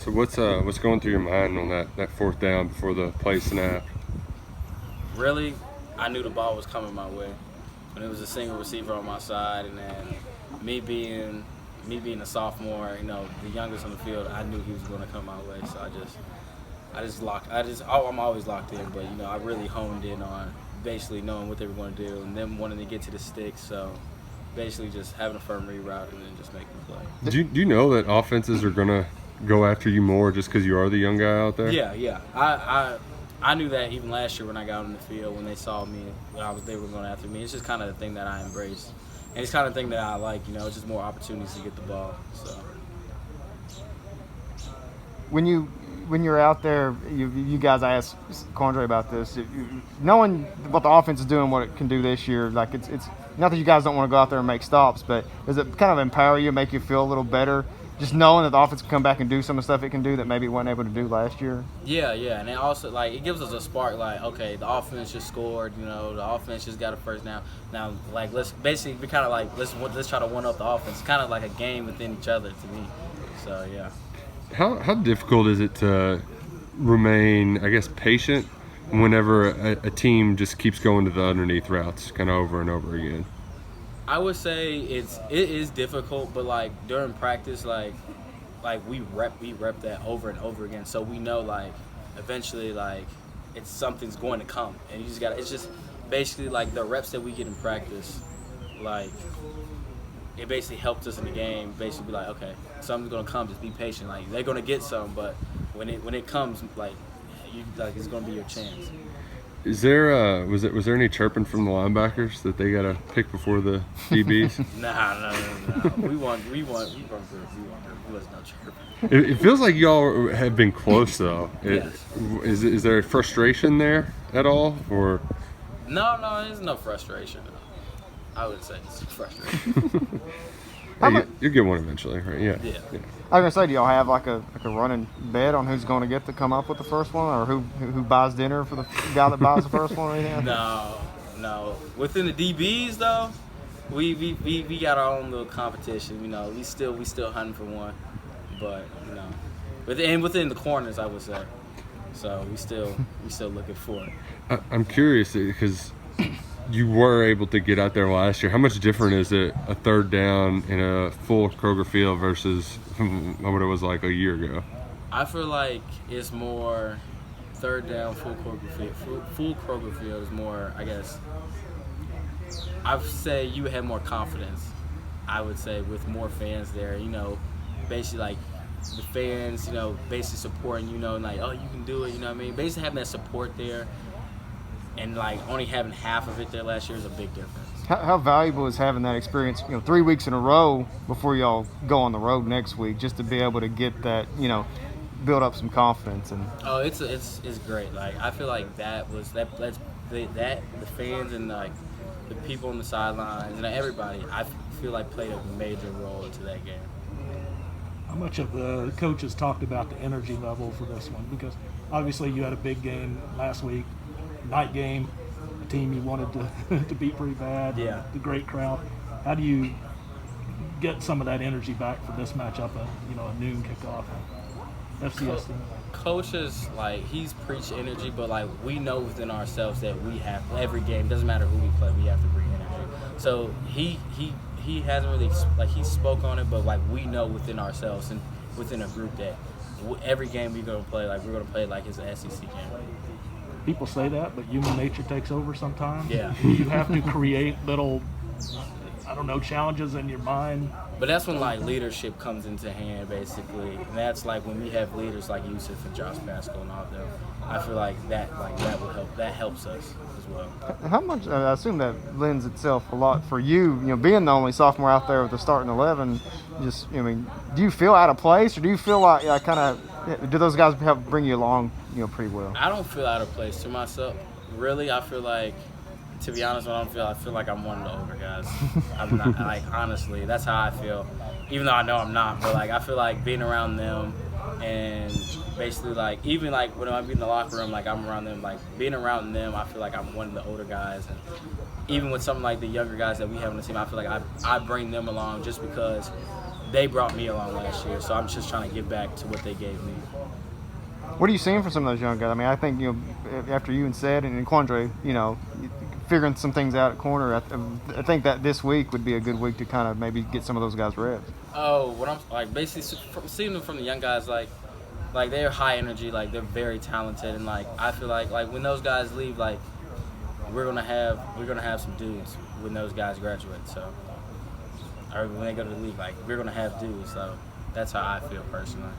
So what's going through your mind on that fourth down before the play snap? Really, I knew the ball was coming my way when it was a single receiver on my side, and then me being a sophomore, the youngest on the field, I knew he was going to come my way. So I'm always locked in, but I really honed in on basically knowing what they were going to do and them wanting to get to the sticks. So basically just having a firm reroute and then just making the play. Do you know that offenses are gonna go after you more just because you are the young guy out there? Yeah. I knew that even last year when I got on the field, when they saw me, they were going after me. It's just kind of the thing that I embrace, and it's kind of the thing that I like. It's just more opportunities to get the ball. So When you're out there, you guys, I asked Condre about this. Knowing what the offense is doing, what it can do this year, like it's not that you guys don't want to go out there and make stops, but does it kind of empower you, make you feel a little better, just knowing that the offense can come back and do some of the stuff it can do that maybe it wasn't able to do last year? yeah, and it also it gives us a spark. Like, okay, the offense just scored. The offense just got a first down. Now, let's basically be kind of let's try to one up the offense. It's kind of like a game within each other to me. So yeah. How difficult is it to remain, I guess, patient whenever a team just keeps going to the underneath routes kind of over and over again? I would say it is difficult, but during practice, we rep that over and over again, so we know eventually it's something's going to come, and it's just basically the reps that we get in practice, it basically helps us in the game. Basically, be okay, something's gonna come. Just be patient. They're gonna get some, but when it comes, it's gonna be your chance. Is there was there any chirping from the linebackers that they got to pick before the DBs? No. We won. We wasn't no chirping. It feels like y'all have been close though. Yes. Is there frustration there at all, or? No, there's no frustration. I would say it's frustration. You'll get one eventually, right? Yeah. I was gonna say, do y'all have like a running bet on who's going to get to come up with the first one, or who buys dinner for the guy that buys the first one, or anything? No. Within the DBs though, we got our own little competition. We still hunting for one, but within the corners, I would say. So we still looking for it. I'm curious because you were able to get out there last year. How much different is it a third down in a full Kroger field versus what it was like a year ago? I feel like it's more third down, full Kroger field. Full Kroger field is more, I guess. I would say you would have more confidence. I would say with more fans there. Basically the fans, basically supporting oh, you can do it. You know what I mean? Basically having that support there. And only having half of it there last year is a big difference. How valuable is having that experience, 3 weeks in a row before y'all go on the road next week, just to be able to get that, build up some confidence? And it's great. I feel like the fans and the people on the sidelines and everybody, I feel like played a major role into that game. How much of the coaches talked about the energy level for this one? Because obviously you had a big game last week. Night game, a team you wanted to beat pretty bad. Yeah. The great crowd. How do you get some of that energy back for this matchup at a noon kickoff? FCS team. Coaches he's preached energy, but we know within ourselves that we have every game. Doesn't matter who we play, we have to bring energy. So he hasn't really he spoke on it, but we know within ourselves and within a group that every game we're gonna play we're gonna play it's an SEC game. People say that, but human nature takes over sometimes. Yeah. You have to create little, challenges in your mind. But that's when leadership comes into hand, basically, and that's when we have leaders like Yusuf and Josh Pascal and all them. I feel like that will help. That helps us as well. How much? I assume that lends itself a lot for you. Being the only sophomore out there with the starting 11. Do you feel out of place, or do you feel like kind of? Do those guys help bring you along, pretty well? I don't feel out of place to myself. Really, I feel like, to be honest, I feel like I'm one of the older guys. I'm not, honestly, that's how I feel. Even though I know I'm not, but I feel like being around them and basically even when I be in the locker room, I'm around them, being around them, I feel like I'm one of the older guys. And even with some the younger guys that we have on the team, I feel like I bring them along just because they brought me along last year, so I'm just trying to give back to what they gave me. What are you seeing from some of those young guys? I mean, I think, after you and Sed and Quandre, figuring some things out at corner, I think that this week would be a good week to kind of maybe get some of those guys reps. Oh, what I'm like basically seeing them from the young guys, like they're high energy, like they're very talented, and like I feel like when those guys leave, like we're gonna have some dudes when those guys graduate. So, or when they go to the league, like we're gonna have dudes. So that's how I feel personally.